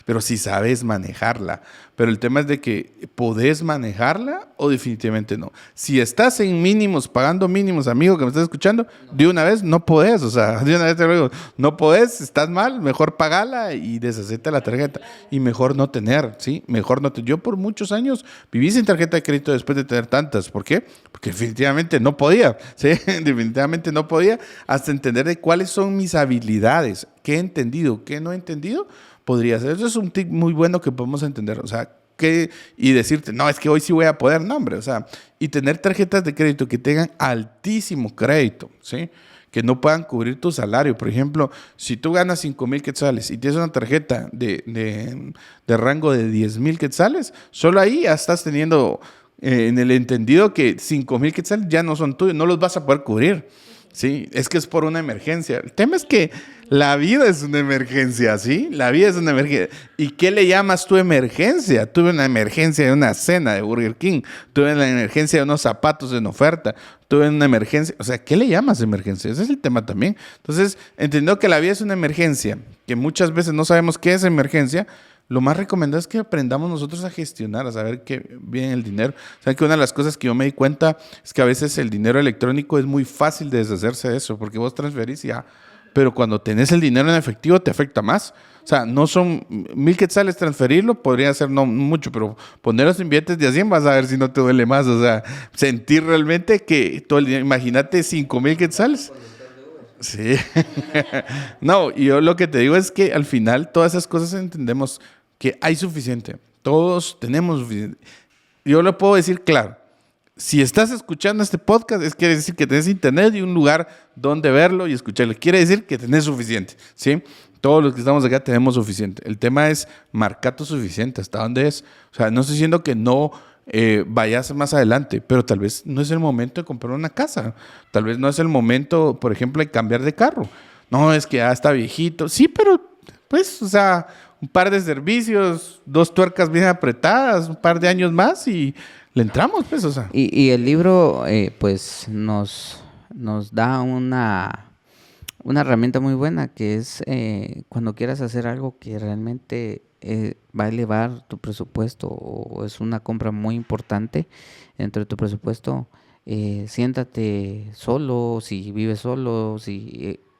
pero si sabes manejarla. Pero el tema es de que podés manejarla o definitivamente no. Si estás en mínimos, pagando mínimos, amigo que me estás escuchando, de una vez no podés, o sea, de una vez te lo digo, no podés, estás mal, mejor pagala y deshacete la tarjeta y mejor no tener, ¿sí? Mejor no tener. Yo por muchos años viví sin tarjeta de crédito después de tener tantas. ¿Por qué? Porque definitivamente no podía, ¿sí? Definitivamente no podía hasta entender de cuáles son mis habilidades, qué he entendido, qué no he entendido, podría ser. Eso es un tip muy bueno que podemos entender, o sea, y decirte, no, es que hoy sí voy a poder, no, hombre, o sea, y tener tarjetas de crédito que tengan altísimo crédito, ¿sí? Que no puedan cubrir tu salario. Por ejemplo, si tú ganas 5,000 quetzales y tienes una tarjeta de rango de 10,000 quetzales, solo ahí ya estás teniendo en el entendido que 5,000 quetzales ya no son tuyos, no los vas a poder cubrir. Sí, es que es por una emergencia. El tema es que la vida es una emergencia, ¿sí? La vida es una emergencia. ¿Y qué le llamas tu emergencia? Tuve una emergencia de una cena de Burger King. Tuve una emergencia de unos zapatos en oferta. Tuve una emergencia. O sea, ¿qué le llamas emergencia? Ese es el tema también. Entonces, entendiendo que la vida es una emergencia, que muchas veces no sabemos qué es emergencia, lo más recomendado es que aprendamos nosotros a gestionar, a saber qué viene el dinero. O sea, que una de las cosas que yo me di cuenta es que a veces el dinero electrónico es muy fácil de deshacerse de eso, porque vos transferís y ya. Pero cuando tenés el dinero en efectivo te afecta más. O sea, no son 1,000 quetzales transferirlo, podría ser no mucho, pero ponerlos en billetes de a 100 vas a ver si no te duele más. O sea, sentir realmente que todo el dinero, imagínate 5,000 quetzales. Sí. No, y yo lo que te digo es que al final todas esas cosas entendemos que hay suficiente. Todos tenemos suficiente. Yo lo puedo decir claro. Si estás escuchando este podcast, quiere decir que tenés internet y un lugar donde verlo y escucharlo. Quiere decir que tenés suficiente, ¿sí? Todos los que estamos acá tenemos suficiente. El tema es marcar tu suficiente. ¿Hasta dónde es? O sea, no estoy diciendo que no vayas más adelante, pero tal vez no es el momento de comprar una casa. Tal vez no es el momento, por ejemplo, de cambiar de carro. No, es que ya está viejito. Sí, pero pues, o sea, un par de servicios, 2 tuercas bien apretadas, un par de años más y le entramos, pues, o sea. Y el libro, pues, nos da una herramienta muy buena, que es cuando quieras hacer algo que realmente va a elevar tu presupuesto o es una compra muy importante dentro de tu presupuesto, siéntate solo, si vives solo,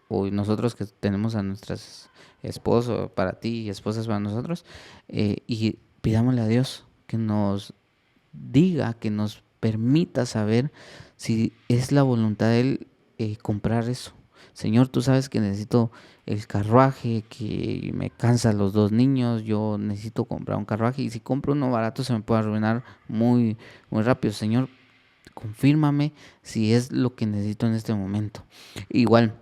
o nosotros que tenemos a nuestras esposos para ti y esposas para nosotros, y pidámosle a Dios que nos diga, que nos permita saber si es la voluntad de Él comprar eso. Señor, tú sabes que necesito el carruaje, que me cansan los 2 niños, yo necesito comprar un carruaje y si compro uno barato se me puede arruinar muy, muy rápido. Señor, confírmame si es lo que necesito en este momento. Igual,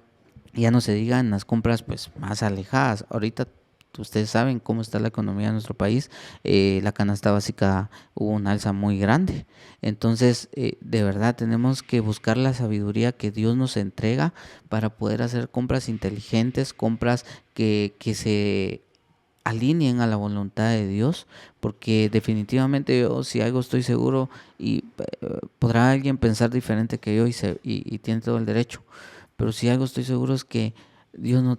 ya no se diga en las compras pues más alejadas. Ahorita ustedes saben cómo está la economía de nuestro país, la canasta básica hubo un alza muy grande. Entonces, de verdad tenemos que buscar la sabiduría que Dios nos entrega para poder hacer compras inteligentes, compras que se alineen a la voluntad de Dios, porque definitivamente yo, si algo estoy seguro, y podrá alguien pensar diferente que yo y tiene todo el derecho, pero si algo estoy seguro es que Dios no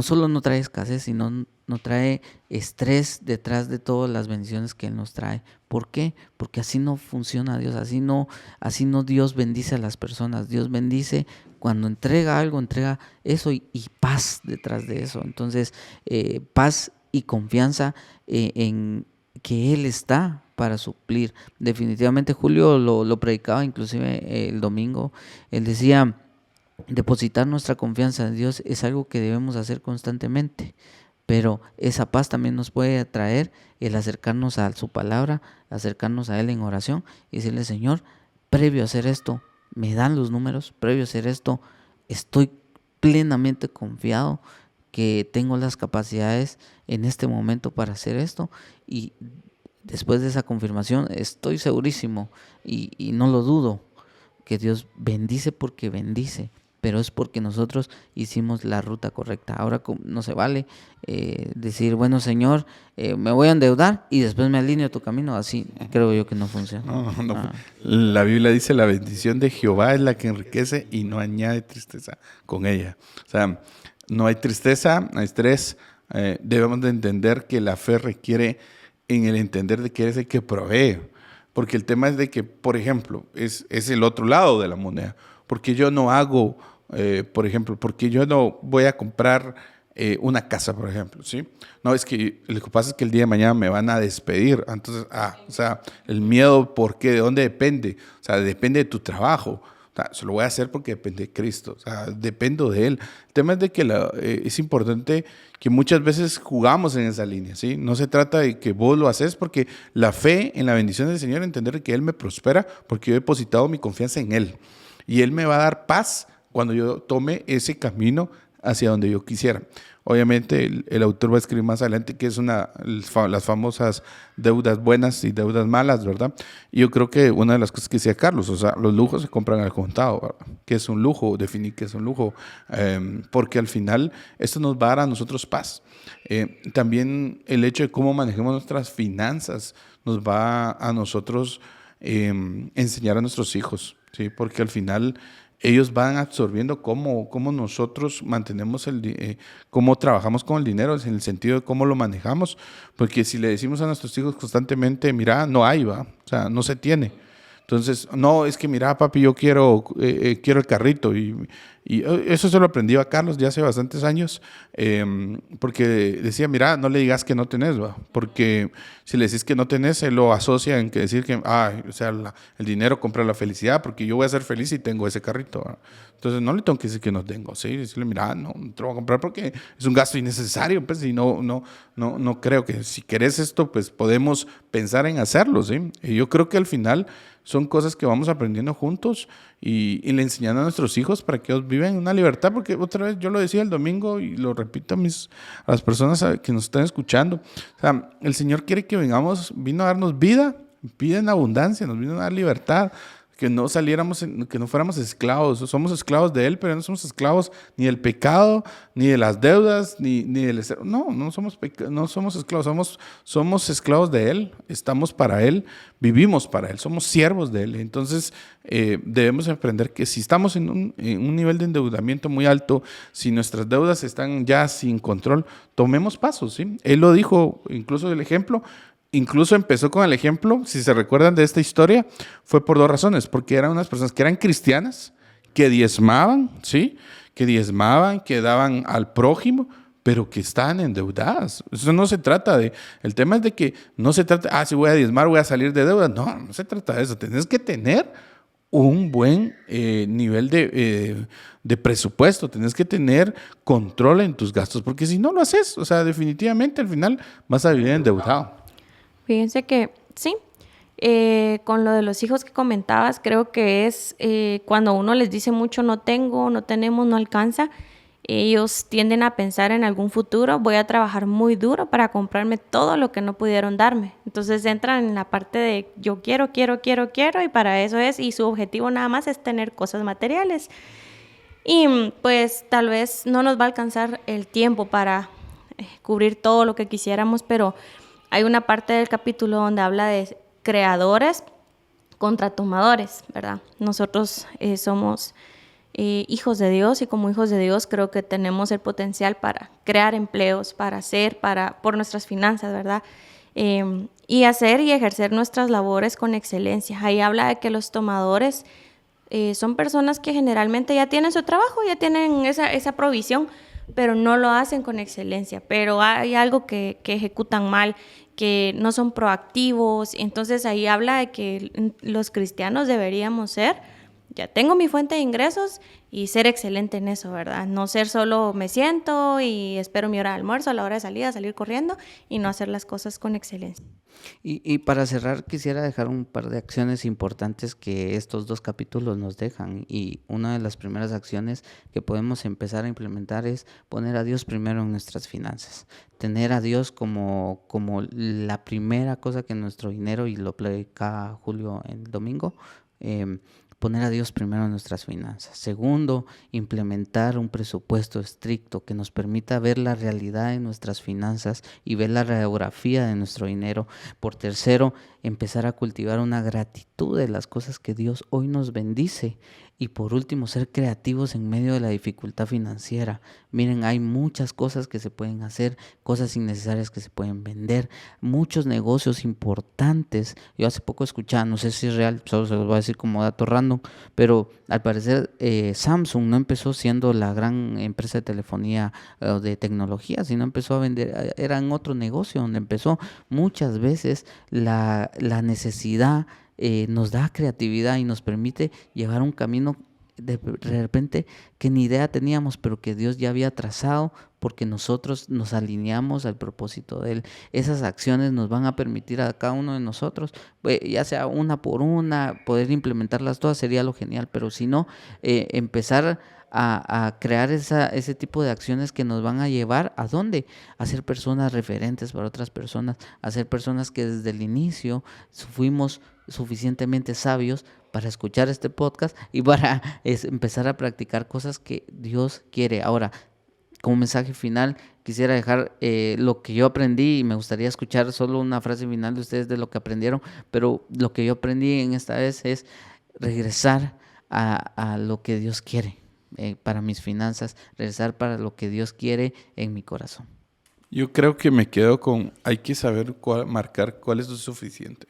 solo no trae escasez, sino no trae estrés detrás de todas las bendiciones que Él nos trae. ¿Por qué? Porque así no funciona Dios, así no Dios bendice a las personas. Dios bendice cuando entrega algo, entrega eso y paz detrás de eso. Entonces, paz y confianza en que Él está para suplir. Definitivamente Julio lo predicaba inclusive el domingo. Él decía, depositar nuestra confianza en Dios es algo que debemos hacer constantemente, pero esa paz también nos puede traer el acercarnos a su palabra, acercarnos a Él en oración y decirle, Señor, previo a hacer esto, me dan los números, previo a hacer esto, estoy plenamente confiado que tengo las capacidades en este momento para hacer esto, y después de esa confirmación estoy segurísimo y no lo dudo, que Dios bendice porque bendice, pero es porque nosotros hicimos la ruta correcta. Ahora no se vale decir, bueno, Señor, me voy a endeudar y después me alineo a tu camino. Así creo yo que no funciona. No. La Biblia dice, la bendición de Jehová es la que enriquece y no añade tristeza con ella. O sea, no hay tristeza, no hay estrés. Debemos de entender que la fe requiere en el entender de que eres el que provee. Porque el tema es de que, por ejemplo, es el otro lado de la moneda. Porque yo no hago, por ejemplo, porque yo no voy a comprar una casa, por ejemplo, ¿sí? No, es que lo que pasa es que el día de mañana me van a despedir. Entonces, o sea, el miedo, ¿por qué? ¿De dónde depende? O sea, depende de tu trabajo. O sea, se lo voy a hacer porque depende de Cristo. O sea, dependo de Él. El tema es de que es importante que muchas veces jugamos en esa línea, ¿sí? No se trata de que vos lo haces porque la fe en la bendición del Señor, entender que Él me prospera porque yo he depositado mi confianza en Él. Y Él me va a dar paz cuando yo tome ese camino hacia donde yo quisiera. Obviamente el autor va a escribir más adelante que es las famosas deudas buenas y deudas malas, ¿verdad? Y yo creo que una de las cosas que decía Carlos, o sea, los lujos se compran al contado, ¿verdad? ¿Qué es un lujo? Definir qué es un lujo, porque al final esto nos va a dar a nosotros paz. También el hecho de cómo manejemos nuestras finanzas nos va a nosotros enseñar a nuestros hijos, ¿sí? Porque al final ellos van absorbiendo cómo nosotros mantenemos cómo trabajamos con el dinero, en el sentido de cómo lo manejamos, porque si le decimos a nuestros hijos constantemente, mira, no hay, o sea, no se tiene. Entonces, no, es que mira, papi, yo quiero el carrito. Y eso se lo aprendí a Carlos ya hace bastantes años, porque decía, mira, no le digas que no tenés, ¿va? Porque si le decís que no tenés, él lo asocia en que decir que, o sea, el dinero compra la felicidad, porque yo voy a ser feliz si tengo ese carrito, ¿va? Entonces, no le tengo que decir que no tengo, ¿sí? Decirle, mira, no te lo voy a comprar porque es un gasto innecesario, pues, y no creo que si querés esto, pues, podemos pensar en hacerlo, ¿sí? Y yo creo que al final son cosas que vamos aprendiendo juntos y le enseñando a nuestros hijos para que ellos vivan una libertad, porque otra vez yo lo decía el domingo y lo repito a las personas que nos están escuchando. O sea, el Señor quiere que vino a darnos vida en abundancia, nos vino a dar libertad, que no que no fuéramos esclavos. Somos esclavos de Él, pero no somos esclavos ni del pecado, ni de las deudas, ni del... No somos esclavos, somos esclavos de Él, estamos para Él, vivimos para Él, somos siervos de Él. Entonces, debemos aprender que si estamos en un nivel de endeudamiento muy alto, si nuestras deudas están ya sin control, tomemos pasos, ¿sí? Él lo dijo, incluso el ejemplo. Incluso empezó con el ejemplo, si se recuerdan de esta historia, fue por dos razones, porque eran unas personas que eran cristianas, que diezmaban, ¿sí? Que daban al prójimo, pero que estaban endeudadas. Eso no se trata el tema es de que no se trata, si voy a diezmar, voy a salir de deuda. No se trata de eso. Tienes que tener un buen nivel de presupuesto, tienes que tener control en tus gastos, porque si no lo haces, o sea, definitivamente al final vas a vivir endeudado. Fíjense que sí, con lo de los hijos que comentabas, creo que es cuando uno les dice mucho no tengo, no tenemos, no alcanza, ellos tienden a pensar en algún futuro, voy a trabajar muy duro para comprarme todo lo que no pudieron darme. Entonces entran en la parte de yo quiero y para eso y su objetivo nada más es tener cosas materiales. Y pues tal vez no nos va a alcanzar el tiempo para cubrir todo lo que quisiéramos, pero hay una parte del capítulo donde habla de creadores contra tomadores, ¿verdad? Nosotros somos hijos de Dios, y como hijos de Dios creo que tenemos el potencial para crear empleos, para hacer, por nuestras finanzas, ¿verdad? Y hacer y ejercer nuestras labores con excelencia. Ahí habla de que los tomadores son personas que generalmente ya tienen su trabajo, ya tienen esa provisión, pero no lo hacen con excelencia. Pero hay algo que ejecutan mal, que no son proactivos. Entonces ahí habla de que los cristianos deberíamos ser, ya tengo mi fuente de ingresos, y ser excelente en eso, ¿verdad? No ser solo me siento y espero mi hora de almuerzo, a la hora de salida, salir corriendo y no hacer las cosas con excelencia. Y para cerrar, quisiera dejar un par de acciones importantes que estos 2 capítulos nos dejan. Y una de las primeras acciones que podemos empezar a implementar es poner a Dios primero en nuestras finanzas. Tener a Dios como la primera cosa que nuestro dinero, y lo platica Julio el domingo, poner a Dios primero en nuestras finanzas. Segundo, implementar un presupuesto estricto que nos permita ver la realidad de nuestras finanzas y ver la radiografía de nuestro dinero. Por tercero, empezar a cultivar una gratitud de las cosas que Dios hoy nos bendice. Y por último, ser creativos en medio de la dificultad financiera. Miren, hay muchas cosas que se pueden hacer, cosas innecesarias que se pueden vender, muchos negocios importantes. Yo hace poco escuchaba, no sé si es real, solo se los voy a decir como dato random, pero al parecer Samsung no empezó siendo la gran empresa de telefonía o de tecnología, sino empezó a vender, era en otro negocio donde empezó. Muchas veces la necesidad nos da creatividad y nos permite llevar un camino de repente que ni idea teníamos, pero que Dios ya había trazado, porque nosotros nos alineamos al propósito de Él. Esas acciones nos van a permitir a cada uno de nosotros, ya sea una por una, poder implementarlas todas sería lo genial, pero si no, empezar a crear ese tipo de acciones que nos van a llevar ¿a dónde? A ser personas referentes para otras personas, a ser personas que desde el inicio fuimos suficientemente sabios para escuchar este podcast y para empezar a practicar cosas que Dios quiere. Ahora, como mensaje final, quisiera dejar lo que yo aprendí, y me gustaría escuchar solo una frase final de ustedes de lo que aprendieron, pero lo que yo aprendí en esta vez es regresar a lo que Dios quiere para mis finanzas, regresar para lo que Dios quiere en mi corazón. Yo creo que me quedo con, hay que saber marcar cuál es lo suficiente.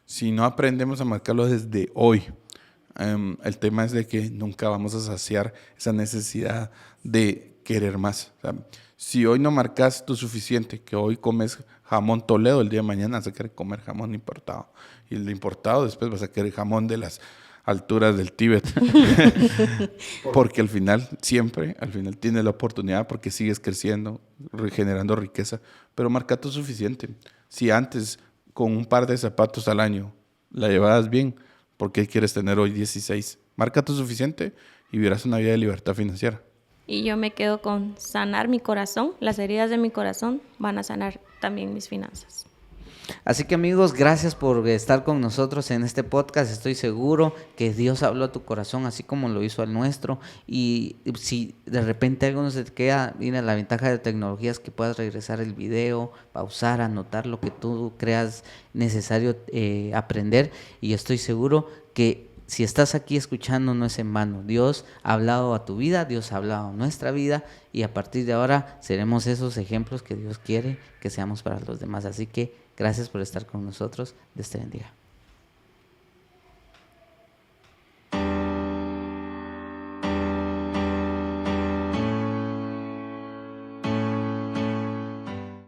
Si no aprendemos a marcarlo desde hoy, el tema es de que nunca vamos a saciar esa necesidad de querer más. O sea, si hoy no marcas lo suficiente, que hoy comes jamón Toledo, el día de mañana vas a querer comer jamón importado. Y el importado después vas a querer jamón de las alturas del Tíbet. Porque al final tienes la oportunidad porque sigues creciendo, generando riqueza, pero marca lo suficiente. Si antes con un par de zapatos al año la llevabas bien, ¿por qué quieres tener hoy 16? Marca lo suficiente y vivirás una vida de libertad financiera. Y yo me quedo con sanar mi corazón. Las heridas de mi corazón van a sanar también mis finanzas. Así que amigos, gracias por estar con nosotros en este podcast. Estoy seguro que Dios habló a tu corazón así como lo hizo al nuestro. Y si de repente algo no se te queda, mira, la ventaja de tecnología es que puedas regresar el video, pausar, anotar lo que tú creas necesario aprender. Y estoy seguro que si estás aquí escuchando no es en vano. Dios ha hablado a tu vida, Dios ha hablado a nuestra vida, y a partir de ahora seremos esos ejemplos que Dios quiere que seamos para los demás. Así que gracias por estar con nosotros. Dios te bendiga.